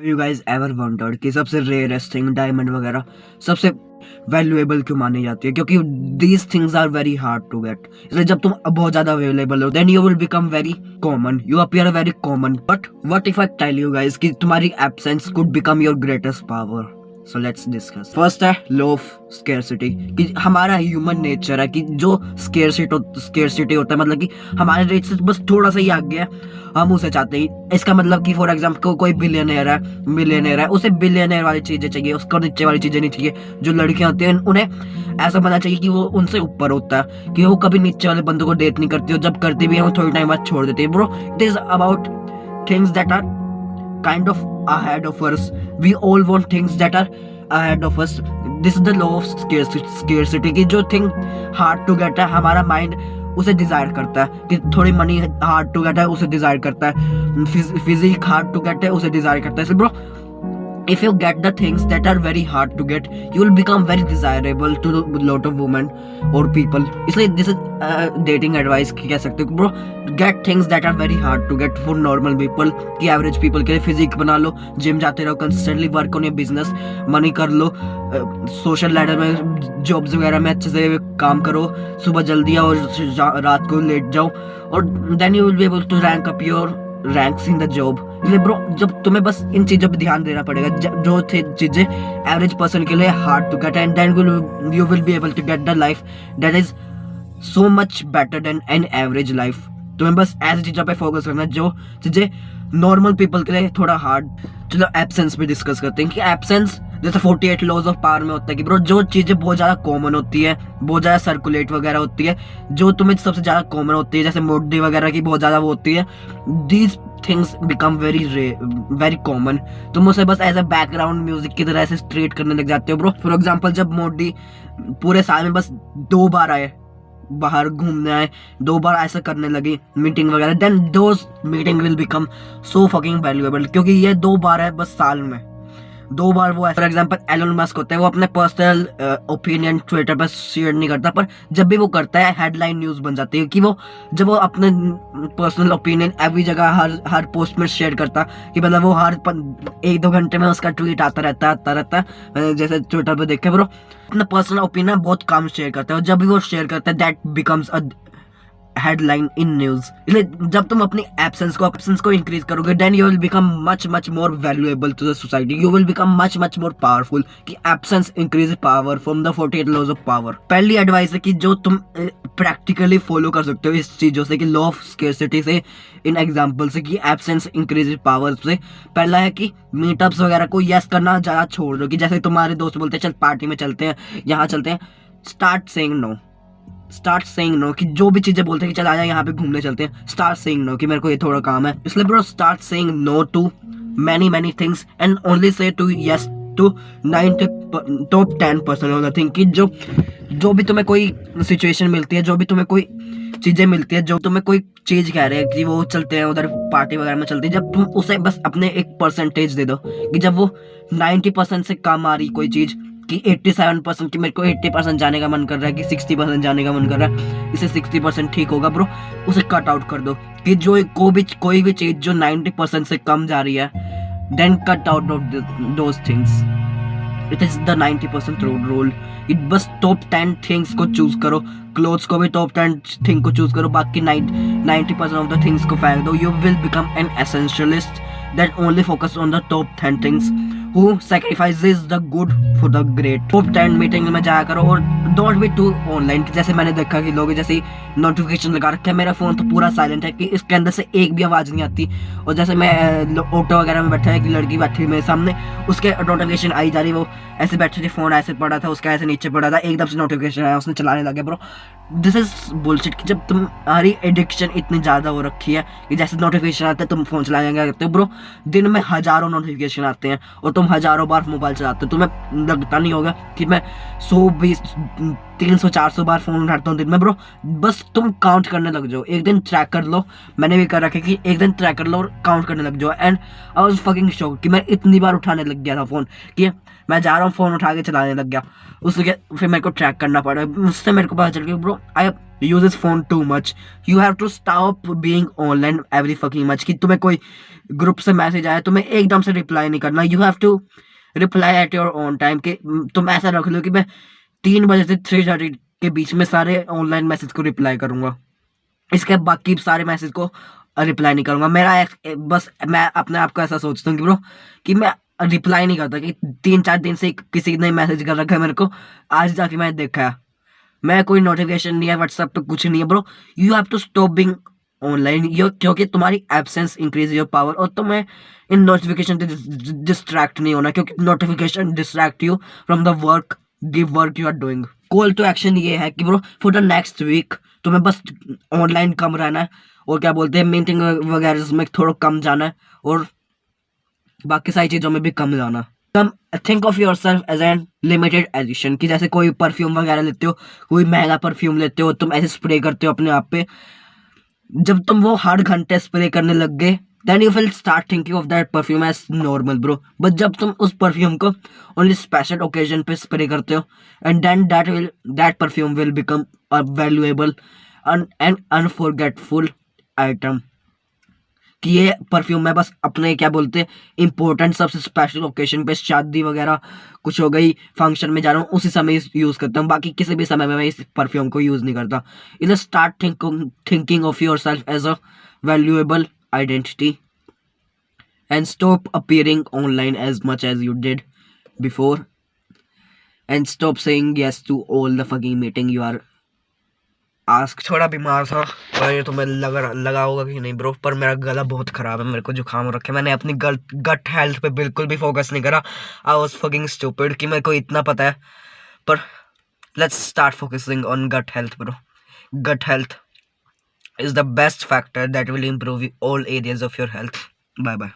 Have you guys ever wondered कि सबसे rarest thing diamond वगैरह सबसे वैल्यूएबल क्यों मानी जाती है? क्योंकि these things are very hard to get. इसलिए जब तुम बहुत ज्यादा अवेलेबल हो then you will become very common, you appear very common. But what if I tell you guys कि तुम्हारी absence could become your greatest power? So let's discuss. First है law of scarcity, कि हमारा human nature है कि जो scarcity होता है, मतलब कि हमारे रेट से बस थोड़ा सा ही आगे है, हम उसे चाहते हैं। इसका मतलब कि फॉर एग्जाम्पल कोई मिलियनेयर है, उसे बिलियनेयर वाली चीजें चाहिए, उसको नीचे वाली चीजें नहीं चाहिए। जो लड़कियां होती हैं उन्हें ऐसा बनना चाहिए कि वो उनसे ऊपर होता है, कि वो कभी नीचे वाले बंदों को डेट नहीं करती, और जब करती भी है वो थोड़ी टाइम बाद छोड़ देती है। Bro, it is about things that are kind of ahead of us. We all want things that are ahead of us. This is the law of scarcity कि जो थिंग hard to get है, हमारा mind उसे Dzire करता है। कि थोड़ी money hard to gate है, उसे डिजायर करता है। फिजिक हार्ड टू गेट है, उसे डिजायर करता है। So bro, if you get the things that are very hard to get, you will become very desirable to a lot of women or people. इसलिए this is dating advice कह सकते हो। Bro, get things that are very hard to get for normal people, कि average people के लिए physique बना लो, gym जाते रहो, consistently work on your business, money कर लो, सोशल लैडर में जॉब्स वगैरह में अच्छे से काम करो, सुबह जल्दी आओ और रात को लेट जाओ, और then you will be able to rank up your ranks in the job. इसलिए ब्रो, जब तुम्हें बस इन चीजों पे ध्यान देना पड़ेगा जो चीजें एवरेज पर्सन के लिए hard to get, and then you will be able to get the life that is so much better than an average life. तुम्हें बस ऐसी चीजों पे फोकस करना जो चीजें नॉर्मल पीपल के लिए थोड़ा हार्ड। चलो एब्सेंस पे डिस्कस करते हैं कि एब्सेंस जैसे 48 लॉज ऑफ पावर में होता है कि ब्रो, जो चीजें बहुत ज्यादा कॉमन होती है, बहुत ज्यादा सर्कुलेट वगैरह होती है, जो तुम्हें सबसे ज्यादा कॉमन होती है, जैसे मोडी वगैरह की बहुत ज्यादा वो होती है, these things become very common. तुम उसे बस एज अ बैकग्राउंड म्यूजिक की तरह ऐसे ट्रीट करने लग जाते हो। ब्रो, फॉर एग्जाम्पल जब मोडी पूरे साल में बस 2 बार आए, बाहर घूमने आए, 2 बार ऐसा करने लगी मीटिंग वगैरह, then those meeting will become so fucking valuable, क्योंकि ये 2 बार है बस साल में, 2 बार वो है। फॉर एग्जाम्पल एलन मस्क होता है, वो अपने पर्सनल ओपिनियन ट्विटर पर शेयर नहीं करता, पर जब भी वो करता है हेडलाइन न्यूज बन जाती है, कि वो जब वो अपने पर्सनल ओपिनियन एवरी जगह हर पोस्ट में शेयर करता, कि मतलब वो हर 1-2 घंटे में उसका ट्वीट आता रहता है। जैसे ट्विटर पर देखे ब्रो, अपना पर्सनल ओपिनियन बहुत कम शेयर करता है, और जब भी वो शेयर करता है that becomes a headline in news. इसलिए जब तुम अपनी एब्सेंस को इंक्रीज करोगे, then you will become much more valuable to the society, you will become much more powerful. कि absence increase power from the 48 laws of power. पहली advice है कि जो तुम प्रैक्टिकली फॉलो कर सकते हो इस चीजों से, कि लॉ ऑफ स्केर्सिटी से, इन एग्जांपल से, कि एब्सेंस इंक्रीज पावर से। पहला है कि मीटअप्स वगैरह को यस करना ज्यादा छोड़ दो, कि जैसे तुम्हारे दोस्त बोलते हैं चल पार्टी में चलते हैं, यहाँ चलते हैं, स्टार्ट सेइंग नो। कि जो भी चीजें बोलते हैं कि चल आजा यहाँ पे घूमने चलते हैं, स्टार्ट सेइंग नो, कि मेरे को ये थोड़ा काम है। इसलिए bro, start saying no to many things and only say to yes to 10% of the thing. कि जो भी तुम्हें कोई सिचुएशन मिलती है, जो भी तुम्हें कोई चीजें मिलती है, जो तुम्हें कोई चीज कह रहे हैं कि वो चलते हैं उधर पार्टी वगैरह में चलते हैं, जब तुम उसे बस अपने एक परसेंटेज दे दो, कि जब वो 90% से कम आ रही कोई चीज, कि 87% की मेरे को 80% जाने का मन कर रहा है, कि 60% जाने का मन कर रहा है, इसे 60% ठीक होगा ब्रो, उसे कट आउट कर दो। कि जो कोई भी चीज जो 90% से कम जा रही है, then cut out of those things. It is the 90% rule. It बस टॉप 10 थिंग्स को चूज करो, क्लोथ्स को भी टॉप 10 थिंग को चूज करो, बाकी 90% ऑफ द थिंग्स को फेंक दो। You will become an essentialist that only focus on the top 10 things, who sacrifices the good for the great। top 10 meeting में जाया करो, और डोंट बी टू ऑनलाइन। जैसे मैंने देखा कि लोग जैसे नोटिफिकेशन लगा रखे हैं, मेरा फोन तो पूरा साइलेंट है, कि इसके अंदर से एक भी आवाज नहीं आती, और जैसे मैं ऑटो वगैरह में बैठा है, कि लड़की बैठी मेरे सामने, उसके नोटिफिकेशन आई जा रही, वो ऐसे बैठे थे, फोन ऐसे पड़ा था, उसका ऐसे नीचे पड़ा था, एकदम से नोटिफिकेशन आया, उसने चलाने लगे। Bro, this is bullshit. कि जब तुम्हारी एडिक्शन इतनी ज्यादा हो रखी है कि जैसे नोटिफिकेशन आते हैं तुम फोन चलाने लगते हो। ब्रो, दिन में हजारों नोटिफिकेशन आते हैं, और तुम हजारों बार मोबाइल चलाते हो, तुम्हें लगता नहीं होगा कि मैं 100 300-400 बार फोन उठाता हूँ दिन में ब्रो। बस तुम काउंट करने लग जाओ, एक दिन ट्रैक कर लो। मैंने भी कर रखा है कि एक दिन ट्रैक कर लो और काउंट करने लग जाओ। And I was fucking shock कि मैं इतनी बार उठाने लग गया था फोन, कि मैं जा रहा हूँ फोन उठा के चलाने लग गया। उसके फिर मेरे को ट्रैक करना पड़ा, उससे मेरे को पता चल गया bro I use this phone too much. You have to stop being online every fucking much. कि तुम्हें कोई ग्रुप से मैसेज आए, तुम्हें एकदम से रिप्लाई नहीं करना। You have to reply at your own time. कि तुम ऐसा रख लो कि मैं 3 बजे से 3:30 के बीच में सारे ऑनलाइन मैसेज को रिप्लाई करूंगा, इसके बाकी सारे मैसेज को रिप्लाई नहीं करूंगा। बस मैं अपने आप को ऐसा सोचता हूँ कि ब्रो कि मैं रिप्लाई नहीं करता। कि 3-4 दिन से किसी ने मैसेज कर रखा है मेरे को, आज जाके मैंने देखा, मैं कोई नोटिफिकेशन नहीं है व्हाट्सएप पे, कुछ नहीं है bro. You have to stop being online, क्योंकि तुम्हारी एब्सेंस इंक्रीज योर पावर। और तुम्हें इन नोटिफिकेशन से डिस्ट्रैक्ट नहीं होना, क्योंकि notification distract you from the work you are doing. Call to action ये है कि bro for the next week तुम्हें बस ऑनलाइन कम रहना है, और क्या बोलते हैं मीटिंग वगैरह में थोड़ा कम जाना है, और बाकी सारी चीज़ों में भी कम जाना। कम think of yourself as an limited edition. कि जैसे कोई परफ्यूम वगैरह लेते हो, कोई महंगा परफ्यूम लेते हो, तुम ऐसे स्प्रे करते हो अपने आप पे, जब तुम वो हर घंटे स्प्रे करने लग गए, then you will start thinking of that perfume as normal bro. But जब तुम उस परफ्यूम को ओनली स्पेशल ओकेजन पे स्प्रे करते हो, and then that perfume will become a valuable and unforgettable item. कि ये परफ्यूम मैं बस अपने क्या बोलते हैं इंपॉर्टेंट सबसे स्पेशल ओकेजन पे, शादी वगैरह कुछ हो गई, फंक्शन में जा रहा हूँ, उसी समय यूज़ करता हूँ, बाकी किसी भी समय में मैं इस परफ्यूम को यूज़ नहीं करता। इधर start thinking of yourself as a valuable identity and stop appearing online as much as you did before, and stop saying yes to all the fucking meeting you are asked। थोड़ा बीमार था, पर ये तुम्हें लगा होगा कि नहीं ब्रो, पर मेरा गला बहुत खराब है, मेरे को जुकाम हो रखा है। मैंने अपनी गट हेल्थ पे बिल्कुल भी फोकस नहीं करा। आई वाज फकिंग स्टूपिड कि मेरे को इतना पता है, पर let's start focusing on gut health bro. Gut health is the best factor that will improve all areas of your health. Bye bye.